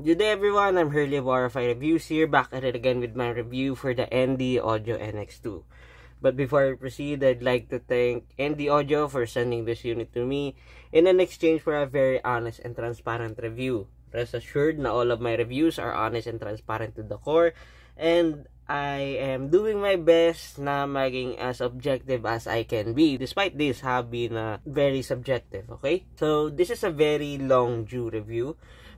Good day everyone, I'm Hurley of RFI Reviews here, back at it again with my review for the ND Audio NX2. But before I proceed, I'd like to thank ND Audio for sending this unit to me in an exchange for a very honest and transparent review. Rest assured na all of my reviews are honest and transparent to the core, and I am doing my best na maging as objective as I can be, despite this hobby na very subjective, okay? So, this is a very long due review.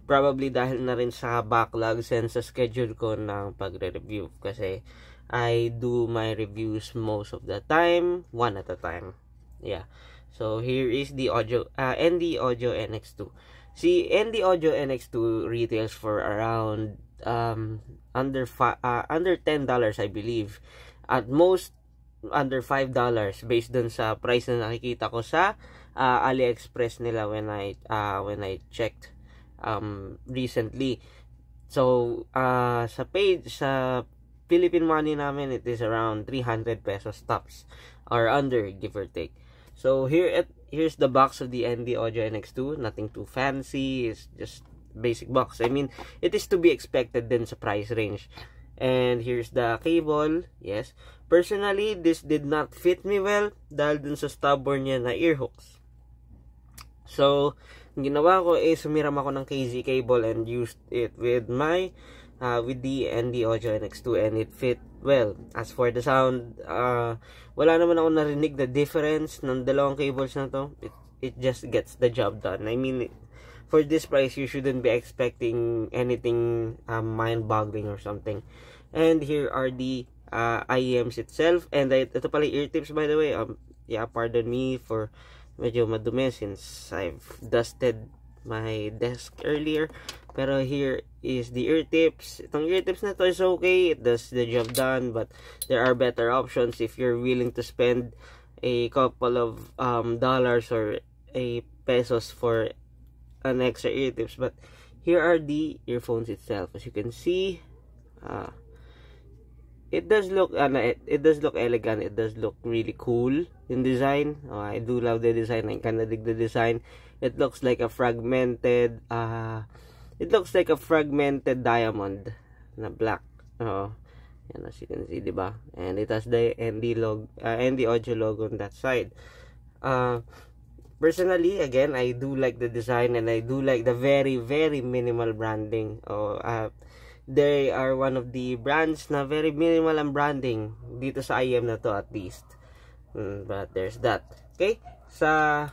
Probably dahil na rin sa backlog since sa schedule ko ng pagre-review. Kasi I do my reviews most of the time, one at a time. Yeah. So, here is the ND Audio NX2. Si ND Audio NX2 retails for around under $10, I believe. At most, under $5 based dun sa price na nakikita ko sa AliExpress nila when I checked recently. So sa Philippine money namin, it is around 300 pesos tops or under, give or take. So here's the box of the ND Audio NX2. Nothing too fancy, it's just basic box. I mean, it is to be expected din sa price range. And here's the cable. Yes, personally this did not fit me well dahil dun sa stubborn niya na ear hooks. So ginawa ko is sumiram ako ng KZ cable and used it with my with the ND Audio NX2 and it fit well. As for the sound, wala naman ako narinig the difference ng dalawang cables na to. It just gets the job done. I mean, for this price you shouldn't be expecting anything mind-boggling or something. And here are the IEMs itself, and ito pala ear tips, by the way. Yeah, pardon me for medyo madumi since I've dusted my desk earlier. Pero here is the ear tips. Itong ear tips na to is okay. It does the job done, but there are better options if you're willing to spend a couple of dollars or a pesos for an extra ear tips. But here are the earphones itself. As you can see, it does look elegant. It does look really cool in design. I do love the design. I kind of dig the design. It looks like a fragmented diamond na black. Yan, as you can see, diba? And it has the ND Audio logo on that side. Personally, again, I do like the design and I do like the very, very minimal branding. They are one of the brands na very minimal ang branding dito sa IEM na to, at least. But there's that. Okay, sa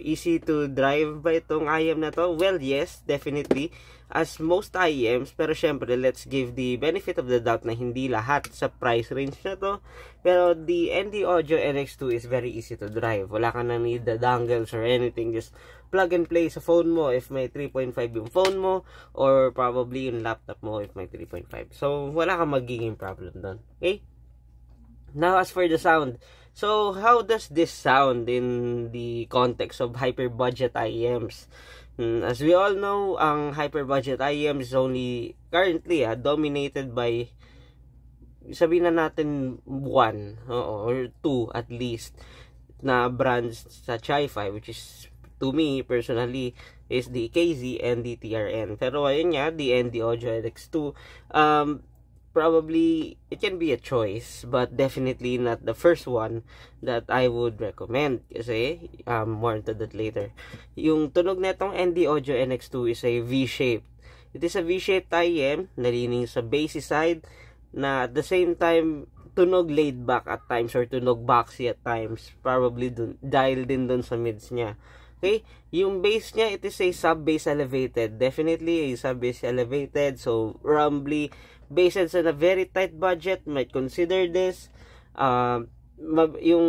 easy to drive ba itong IEM na to? Well, yes, definitely, as most IEMs. Pero syempre, let's give the benefit of the doubt na hindi lahat sa price range na to. Pero the ND Audio NX2 is very easy to drive. Wala ka na need the dongles or anything. Just plug and play sa phone mo if may 3.5 yung phone mo, or probably yung laptop mo if may 3.5. So, wala kang magiging problem doon. Okay? Now, as for the sound. So, how does this sound in the context of hyper-budget IEMs? As we all know, ang hyper-budget IEM is only currently dominated by, sabihin na natin, one or two at least na brands sa Chi-Fi, which is, to me, personally, is the KZ and the TRN. Pero ayun nga, the ND Audio NX2, probably, it can be a choice, but definitely not the first one that I would recommend. Kasi, more into that later. Yung tunog netong ND Audio NX2 is a V-shaped. It is a V-shaped IEM, nalining sa bassy side, na at the same time, tunog laid back at times, or tunog boxy at times. Probably dahil din dun sa mids niya. Okay, yung bass niya, it is a sub-bass elevated. Definitely a sub-bass elevated. So, rumbly. Based on a very tight budget, might consider this. Yung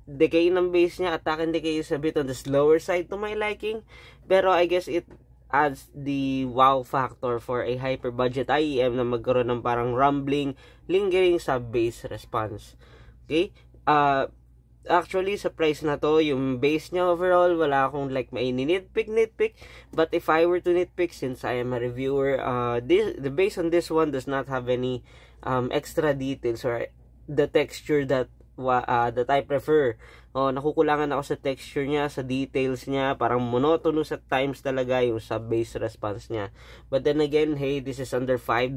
decay ng bass niya, attack and decay is a bit on the slower side to my liking. Pero I guess it adds the wow factor for a hyper-budget IEM na magkaroon ng parang rumbling, lingering sub-bass response. Okay? Actually, sa price na to, yung base niya overall, wala akong like may nitpick. But if I were to nitpick, since I am a reviewer, the base on this one does not have any extra details or the texture that that I prefer. Nakukulangan ako sa texture niya, sa details niya, parang monotonous at times talaga yung sub-bass response niya. But then again, hey, this is under $5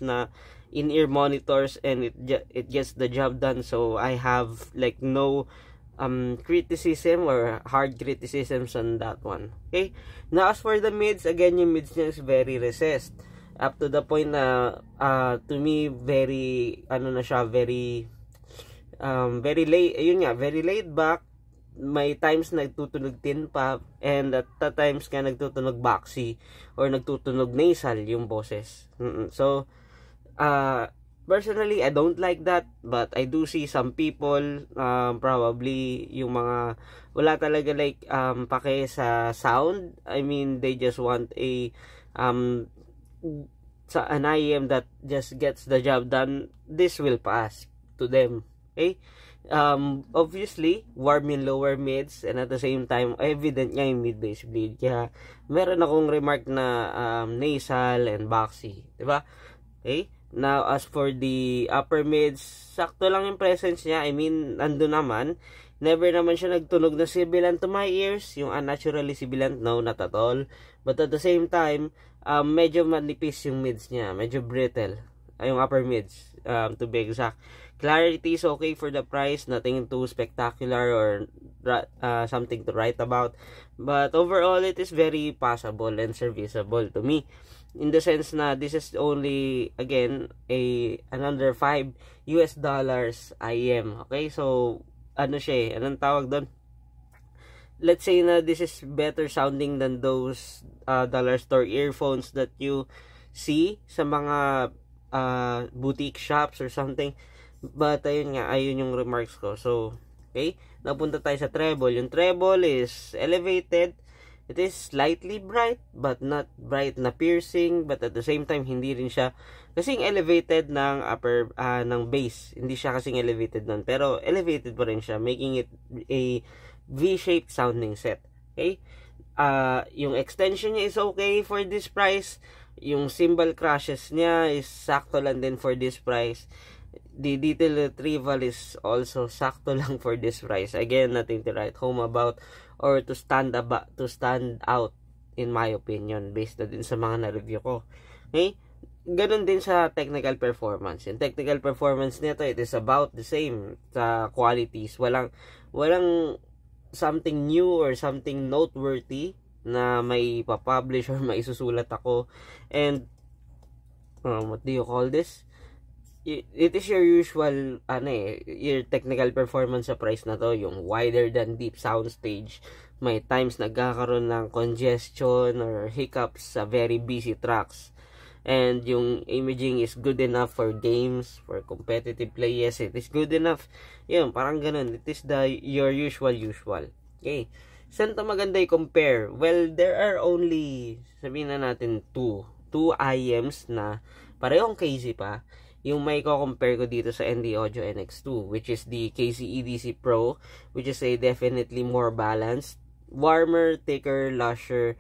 na in-ear monitors, and it gets the job done. So I have like no criticism or hard criticisms on that one. Okay, now as for the mids, again, yung mids niya is very recessed, up to the point na to me very na siya, very late, ayun nga, very laid back. May times nagtutunog tin pa, and at the times ka nagtutunog boxy or nagtutunog nasal yung boses. So personally, I don't like that, but I do see some people, probably yung mga wala talaga like pake sa sound. I mean, they just want an IEM that just gets the job done. This will pass to them. Okay? Obviously, warm yung lower mids, and at the same time, evident nga yung mid-bass bleed. Kaya, meron akong remark na nasal and boxy. Diba? Okay? Now, as for the upper mids, sakto lang yung presence niya. I mean, nando naman. Never naman siya nagtunog na sibilant to my ears. Yung unnaturally sibilant, no, not at all. But at the same time, medyo manipis yung mids niya. Medyo brittle. Yung upper mids, to be exact. Clarity is okay for the price. Nothing too spectacular or something to write about. But overall, it is very passable and serviceable to me. In the sense na this is only, again, another $5 IM. Okay, so ano siya, anong tawag doon? Let's say na this is better sounding than those dollar store earphones that you see sa mga boutique shops or something. But ayun nga, ayun yung remarks ko. So, okay, napunta tayo sa treble. Yung treble is elevated. It is slightly bright, but not bright na piercing, but at the same time, hindi rin siya kasing elevated ng upper, ng bass. Hindi siya kasing elevated nun, pero elevated pa rin siya, making it a V-shaped sounding set. Okay? Yung extension niya is okay for this price. Yung cymbal crashes niya is sakto lang din for this price. The detail retrieval is also sakto lang for this price. Again, nothing to write home about or to stand out in my opinion based na din sa mga na-review ko. Okay? Ganun din sa technical performance. Yung technical performance nito, it is about the same sa qualities. Walang something new or something noteworthy na may papublish or may isusulat ako. And what do you call this? It is your usual your technical performance sa price na to, yung wider than deep soundstage. May times nagkakaroon ng congestion or hiccups sa very busy tracks, and yung imaging is good enough for games, for competitive play. Yes, it is good enough. Yun, parang ganun. It is your usual. Okay, saan to maganda i-compare? Well, there are only, sabihin na natin, two IEMs na parehong KZ pa. Yung may ko-compare ko dito sa ND Audio NX2, which is the KZ EDC Pro, which is a definitely more balanced, warmer, thicker, lusher,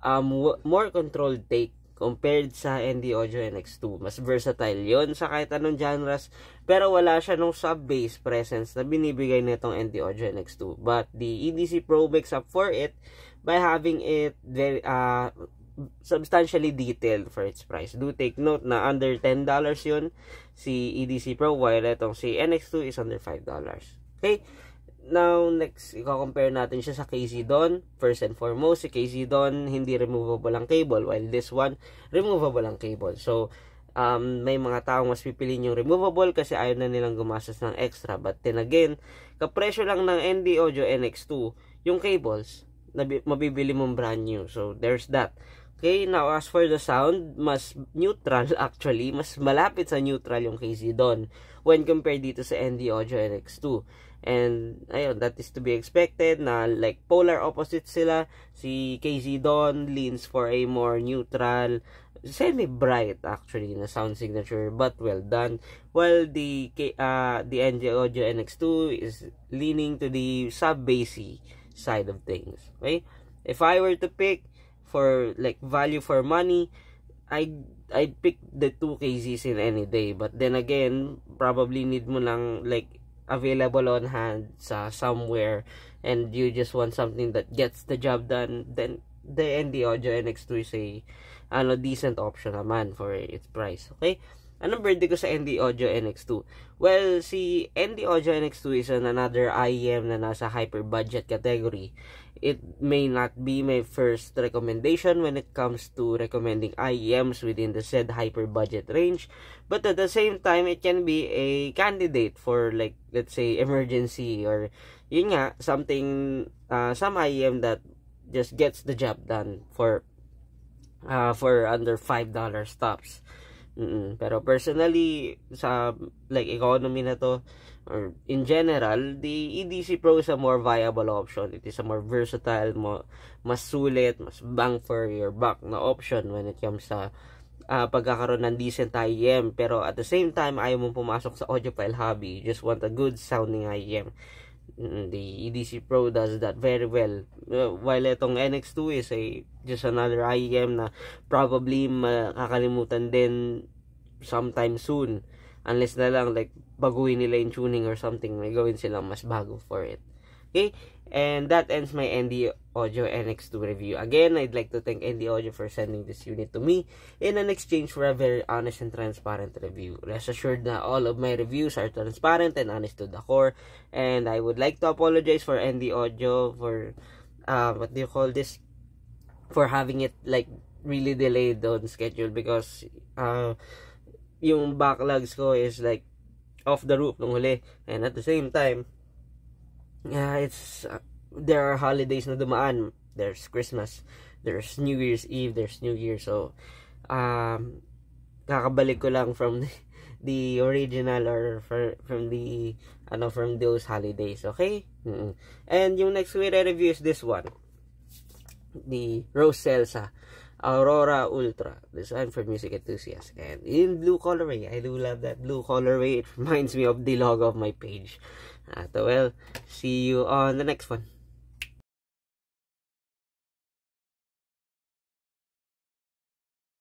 more controlled take compared sa ND Audio NX2. Mas versatile yon sa kahit anong genres, pero wala siya nung sub-bass presence na binibigay nitong ND Audio NX2. But the EDC Pro makes up for it by having it very substantially detailed for its price. Do take note na under $10 yun si EDC Pro, while itong si NX2 is under $5. Okay, now next, i-compare natin siya sa KZ Don. First and foremost, si KZ Don hindi removable ang cable, while this one removable ang cable. So may mga taong mas pipiliin yung removable kasi ayaw na nilang gumastos ng extra. But then again, kapresyo lang ng ND Audio NX2 yung cables na mabibili mong brand new. So there's that. Okay, now as for the sound, mas neutral actually, mas malapit sa neutral yung KZ Don when compared dito sa ND Audio NX2. And ayun, that is to be expected na like polar opposites sila. Si KZ Don leans for a more neutral, semi-bright actually na sound signature, but well done. While the ND Audio NX2 is leaning to the sub-bassy side of things. Okay? If I were to pick for like value for money, I'd pick the 2 KZs in any day. But then again, probably need mo lang like available on hand sa somewhere and you just want something that gets the job done, then the ND Audio NX2 is a decent option naman for its price. Okay? Anong birthday ko sa ND Audio NX2? Well, si ND Audio NX2 is another IEM na nasa hyper budget category. It may not be my first recommendation when it comes to recommending IEMs within the said hyper budget range, but at the same time, it can be a candidate for, like, let's say, emergency, or yun nga, something, some IEM that just gets the job done for under $5 tops. Pero personally, sa like economy na to, or in general, the EDC Pro is a more viable option. It is a more versatile, mas sulit, mas bang for your buck na option when it comes sa pagkakaroon ng decent IEM. Pero at the same time, ayaw mong pumasok sa audiophile hobby. You just want a good sounding IEM. The EDC Pro does that very well. While itong NX2 is just another IEM na probably makakalimutan din sometime soon. Unless na lang, like, baguhin nila yung tuning or something, may gawin silang mas bago for it. Okay? And that ends my ND Audio NX2 review. Again, I'd like to thank ND Audio for sending this unit to me in an exchange for a very honest and transparent review. Rest assured na all of my reviews are transparent and honest to the core. And I would like to apologize for ND Audio for, what do you call this? For having it, like, really delayed on schedule, because, yung backlogs ko is like off the roof nung huli, and at the same time, there are holidays na dumaan. There's Christmas, there's New Year's Eve, there's New Year, so kakabalik ko lang from the original, or from those holidays. Okay? And yung next we review is this one, the Rose Celsa Aurora Ultra, designed for music enthusiasts, and in blue colorway. I do love that blue colorway. It reminds me of the logo of my page. Well, see you on the next one.